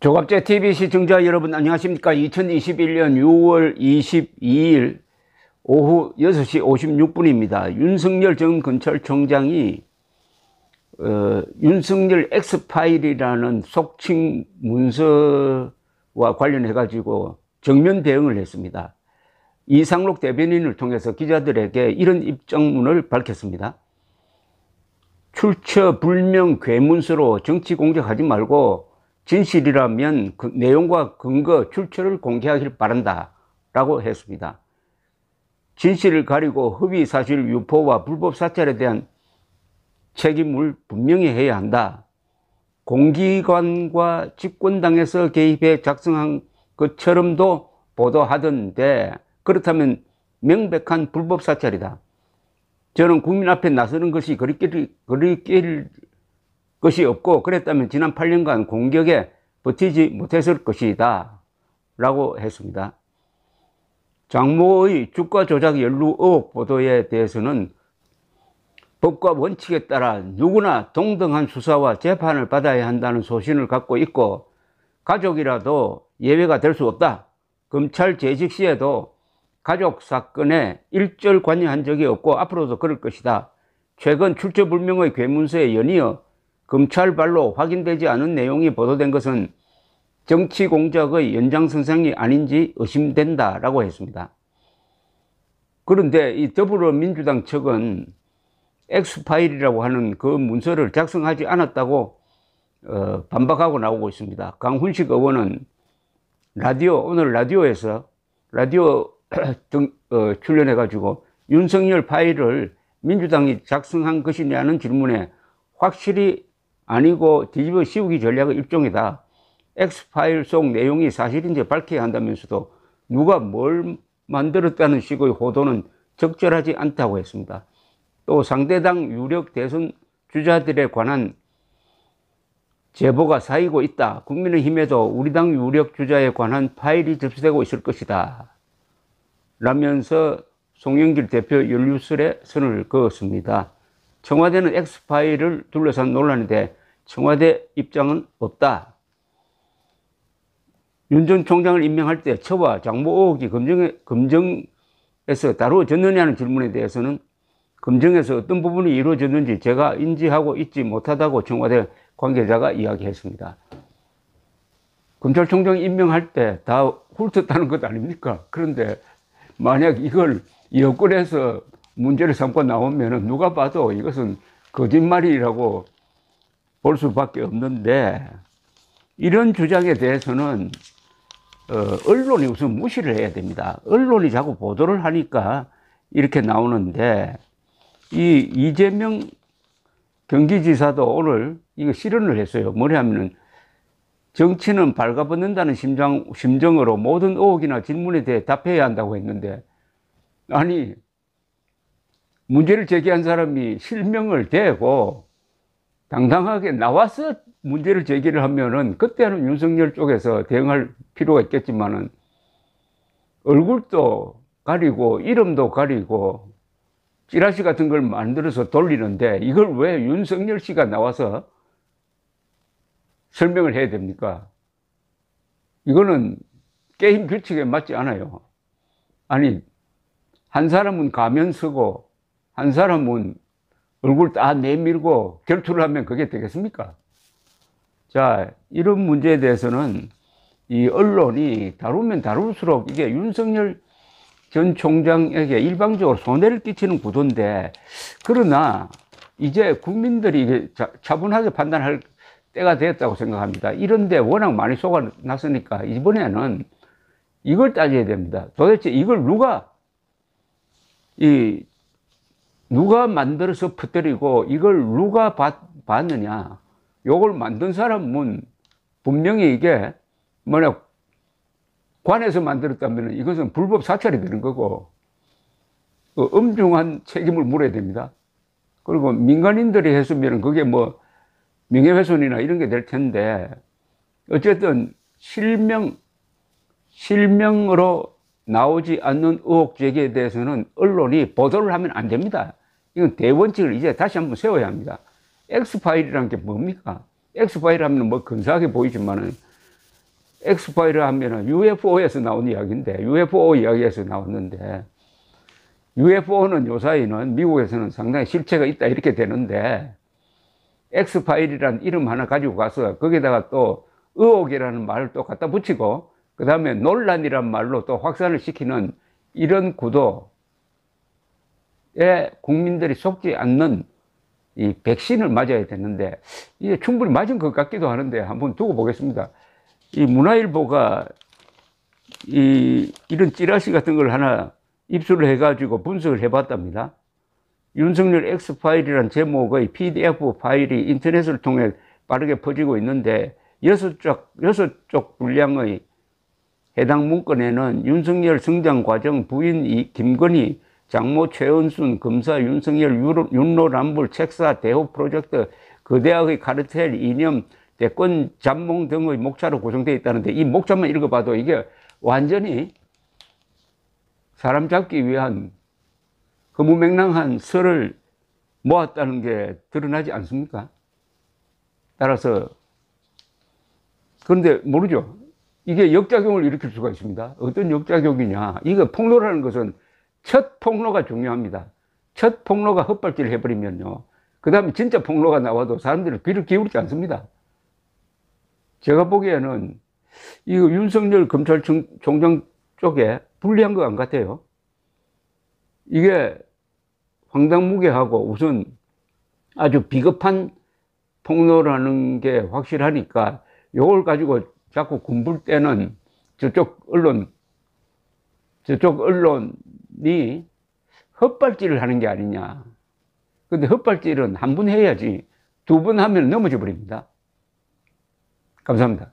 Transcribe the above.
조갑제 TV 시청자 여러분 안녕하십니까. 2021년 6월 22일 오후 6시 56분입니다. 윤석열 전 검찰총장이 윤석열 X파일이라는 속칭 문서와 관련해 가지고 정면 대응을 했습니다. 이상록 대변인을 통해서 기자들에게 이런 입장문을 밝혔습니다. 출처 불명 괴문서로 정치 공작하지 말고 진실이라면 그 내용과 근거, 출처를 공개하길 바란다 라고 했습니다. 진실을 가리고 허위사실 유포와 불법 사찰에 대한 책임을 분명히 해야 한다. 공기관과 집권당에서 개입해 작성한 것처럼도 보도하던데 그렇다면 명백한 불법 사찰이다. 저는 국민 앞에 나서는 것이 그리낄 것이 없고 그랬다면 지난 8년간 공격에 버티지 못했을 것이다 라고 했습니다. 장모의 주가 조작 연루 의혹 보도에 대해서는 법과 원칙에 따라 누구나 동등한 수사와 재판을 받아야 한다는 소신을 갖고 있고 가족이라도 예외가 될 수 없다. 검찰 재직 시에도 가족 사건에 일절 관여한 적이 없고 앞으로도 그럴 것이다. 최근 출처 불명의 괴문서에 연이어 검찰발로 확인되지 않은 내용이 보도된 것은 정치 공작의 연장선상이 아닌지 의심된다라고 했습니다. 그런데 이 더불어민주당 측은 X파일이라고 하는 그 문서를 작성하지 않았다고 반박하고 나오고 있습니다. 강훈식 의원은 오늘 라디오에서 출연해가지고 윤석열 파일을 민주당이 작성한 것이냐는 질문에 확실히 아니고 뒤집어 씌우기 전략의 일종이다. X파일 속 내용이 사실인지 밝혀야 한다면서도 누가 뭘 만들었다는 식의 호도는 적절하지 않다고 했습니다. 또 상대당 유력 대선 주자들에 관한 제보가 쌓이고 있다. 국민의힘에도 우리 당 유력 주자에 관한 파일이 접수되고 있을 것이다. 라면서 송영길 대표 연루설에 선을 그었습니다. 청와대는 X파일을 둘러싼 논란인데 청와대 입장은 없다. 윤 전 총장을 임명할 때 처와 장모 의혹이 검정에서 다루어졌느냐는 질문에 대해서는 검증에서 어떤 부분이 이루어졌는지 제가 인지하고 있지 못하다고 청와대 관계자가 이야기했습니다. 검찰총장 임명할 때 다 훑었다는 것 아닙니까? 그런데 만약 이걸 여권에서 문제를 삼고 나오면 누가 봐도 이것은 거짓말이라고 볼 수밖에 없는데 이런 주장에 대해서는 언론이 우선 무시를 해야 됩니다. 언론이 자꾸 보도를 하니까 이렇게 나오는데 이 이재명 경기지사도 오늘 이거 실언을 했어요. 뭐냐면은 정치는 발가벗는다는 심정으로 모든 의혹이나 질문에 대해 답해야 한다고 했는데 아니 문제를 제기한 사람이 실명을 대고 당당하게 나와서 문제를 제기를 하면은 그때는 윤석열 쪽에서 대응할 필요가 있겠지만은 얼굴도 가리고 이름도 가리고 찌라시 같은 걸 만들어서 돌리는데 이걸 왜 윤석열 씨가 나와서 설명을 해야 됩니까? 이거는 게임 규칙에 맞지 않아요. 아니 한 사람은 가면 쓰고 한 사람은 얼굴 다 내밀고 결투를 하면 그게 되겠습니까? 자, 이런 문제에 대해서는 이 언론이 다루면 다룰수록 이게 윤석열 전 총장에게 일방적으로 손해를 끼치는 구도인데 그러나 이제 국민들이 이게 차분하게 판단할 때가 되었다고 생각합니다. 이런데 워낙 많이 속아났으니까 이번에는 이걸 따져야 됩니다. 도대체 이걸 누가 만들어서 퍼뜨리고 이걸 누가 봤느냐. 요걸 만든 사람은 분명히 이게 만약 관에서 만들었다면 이것은 불법 사찰이 되는 거고 엄중한 책임을 물어야 됩니다. 그리고 민간인들이 했으면 그게 뭐 명예훼손이나 이런 게 될 텐데 어쨌든 실명으로 나오지 않는 의혹 제기에 대해서는 언론이 보도를 하면 안 됩니다. 이건 대원칙을 이제 다시 한번 세워야 합니다. X파일이라는 게 뭡니까? X파일 하면 뭐 근사하게 보이지만은 엑스파일을 하면은 UFO에서 나온 이야기인데, UFO 이야기에서 나왔는데, UFO는 요사이는 미국에서는 상당히 실체가 있다 이렇게 되는데, 엑스파일이라는 이름 하나 가지고 가서 거기다가 또 의혹이라는 말을 또 갖다 붙이고, 그 다음에 논란이라는 말로 또 확산을 시키는 이런 구도에 국민들이 속지 않는 이 백신을 맞아야 되는데, 이게 충분히 맞은 것 같기도 하는데 한번 두고 보겠습니다. 이 문화일보가 이런 찌라시 같은 걸 하나 입수를 해가지고 분석을 해봤답니다. 윤석열 X파일이라는 제목의 PDF 파일이 인터넷을 통해 빠르게 퍼지고 있는데, 6쪽 분량의 해당 문건에는 윤석열 성장 과정, 부인 김건희, 장모 최은순, 검사 윤석열, 윤로남불, 책사, 대호 프로젝트, 그 대학의 카르텔, 이념, 대권 잠몽 등의 목차로 구성되어 있다는데, 이 목차만 읽어봐도 이게 완전히 사람 잡기 위한 허무맹랑한 설을 모았다는 게 드러나지 않습니까? 따라서, 그런데 모르죠. 이게 역작용을 일으킬 수가 있습니다. 어떤 역작용이냐. 이거 폭로라는 것은 첫 폭로가 중요합니다. 첫 폭로가 헛발질을 해버리면요, 그 다음에 진짜 폭로가 나와도 사람들은 귀를 기울이지 않습니다. 제가 보기에는 이거 윤석열 검찰총장 쪽에 불리한 거 안 같아요. 이게 황당무계하고 우선 아주 비겁한 폭로라는 게 확실하니까 이걸 가지고 자꾸 군불 때는 저쪽 언론이 헛발질을 하는 게 아니냐. 근데 헛발질은 한 번 해야지 두 번 하면 넘어져 버립니다. 감사합니다.